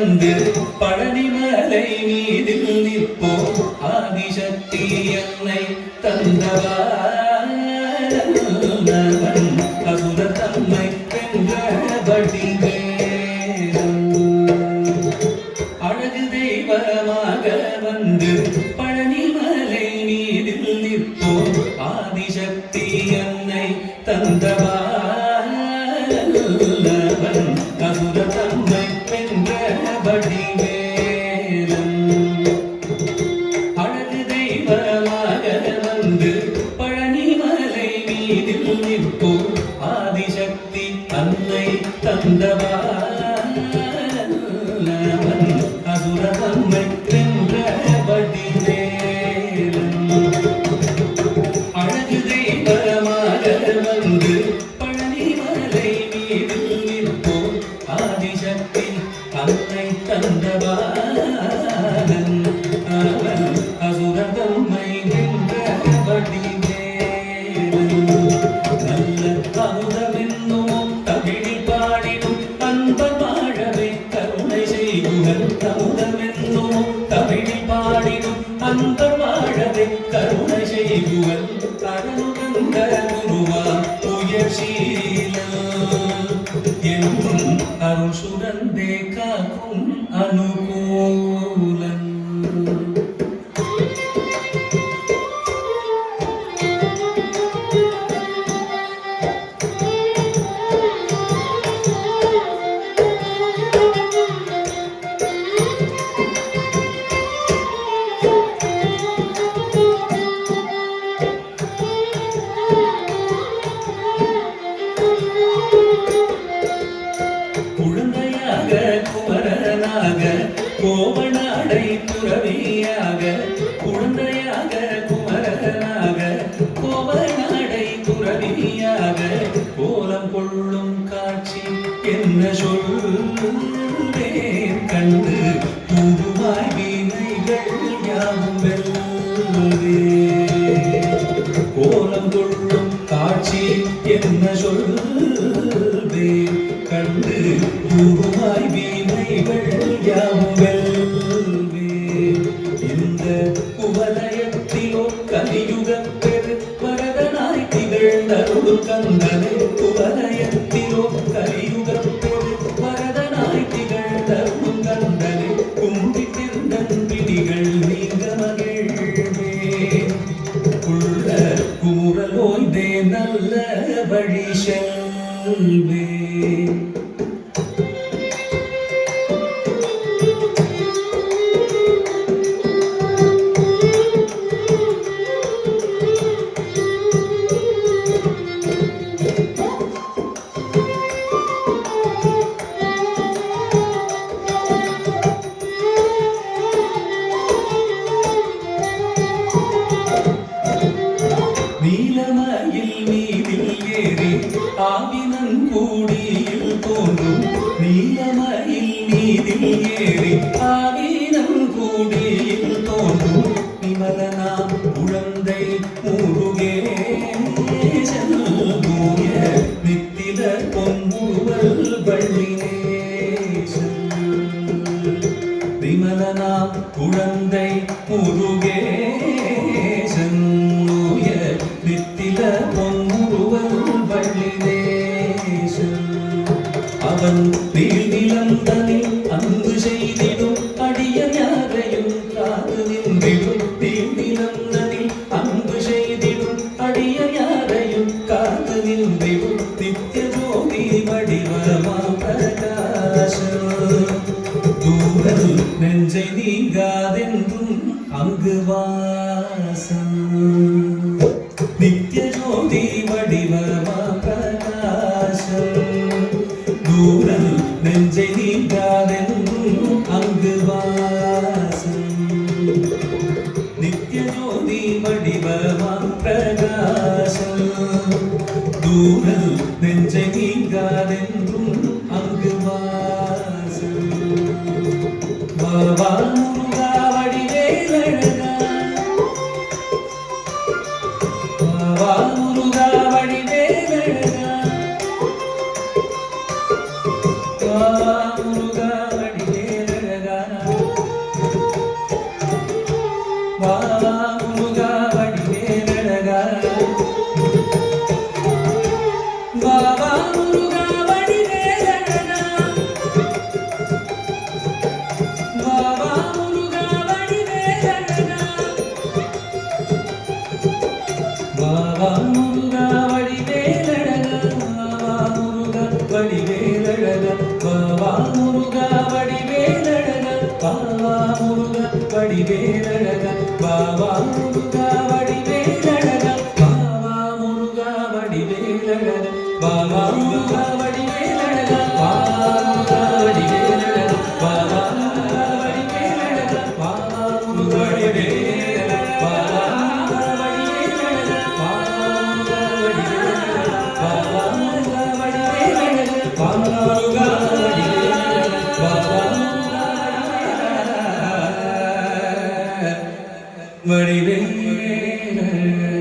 வந்து பழனிமலை மீதில் நிற்போ ஆதிசக்தி என்னை தந்தவான் அசுர தம்மை வென்றபடி அழகு தெய்வமாக வந்து பழனிமலை மீதில் நிற்போ ஆதிசக்தி என்னை தந்தவான் அசுர தம்மை வென்றபடி அழகு தெய்வமாக வந்து பழனிமலை மீதில் நிற்போ ஆதிசக்தி அன்னை தந்தவான் அசுர தம்மை வென்றபடி அழகு தெய்வமாக வந்து பழனிமலை மீதில் நிற்போ ஆதிசக்தி அன்னை தந்தவான் அசுர தம்மை வென்றபடி நல்ல அமுதமென்னும் தமிழில் பாடிடும் அன்பர் வாழவே கருணை செய்குகள் அமுதமென்னும் தமிழில் பாடிடும் அன்பர் வாழவே கருணை செய்குகள் அருளுகந்த குருவா உயர்சீலம் என்றும் அருள் சுரந்தே காக்கும் அனுகூலன் குழந்தையாக குமரனாக கோவனாடை துறவியாக குழந்தையாக குமரனாக கோவனாடை துறவியாக கோலம் கொள்ளும் காட்சி என்ன சொல்வேன் கண்டு தூதுவாய் வீணைகள் யாவும் வெல்வே கோலம் கொள்ளும் காட்சி என்ன சொல்வேன் கண்டு தூதுவாய் வீணைகள் யாவும் வெல்வே இந்த குவலயத்திலோ கலியுகப் பெரு வரதனாய் திகழ்ந்தருளும் கந்தனை குவலயத்திலோ கலியுகப் பெரு வரதனாய் திகழ்ந்தருளும் கந்தனை கும்பிட்டிருந்தன் பிடிகள் நீங்க மகிழ்வே உள்ள கூறல் ஓய்ந்தே நல்ல வழி செல்வே நீலமயில் மீதில் ஏறி ஆவினன் கூடியில் தோன்றும் நீலமயில் மீதில் ஏறி ஆவினன் கூடியில் தோன்றும் விமலனாம் குழந்தை முருகேசன் தூய நித்தில பொன்முறுவல் வள்ளினேசன் விமலனாம் குழந்தை முருகேசன் நித்தில பொன்முறுவல் வள்ளினேசன் அவன் நீழ்நிலந்தனில் அன்பு செய்திடும் அடியர் யாரையும் காத்து நின்றிடும் நீழ்நிலந்தனில் அன்பு செய்திடும் அடியர் யாரையும் காத்து நின்றிடும் நித்திய ஜோதி வடிவமா பிரகாசம் தூரல் நெஞ்சை நீங்காதென்றும் அங்கு வாசம் நித்திய ஜோதி வடிவமா பிரகாசம் தூரல் நெஞ்சை நீங்காதென்றும் அங்கு வாசம் நித்திய ஜோதி வடிவமா பிரகாசம் தூரல் நெஞ்சை நீங்காதென்றும் அங்கு வாசம் வா முருகா வடிவேலழகா வா முருகா வடிவேலழகா வா முருகா வடிவேலழகா முருகா வடிவேலழகா பாவா முருகா வடிவேலழகா பாவா முருகா வடிவேலழகா பாவா முருகா வடிவேலழகா பாவா முருகா வடிவேலழகா பாவா முருகா வடிவேலழகா பாவா முருகா வடிவேலழகா பாவா முருகா வடிவேலழகா பாவா முருகா வடிவேலழகா பாவா முருகா வடிவேலழகா பாவா முருகா வடிவேலழகா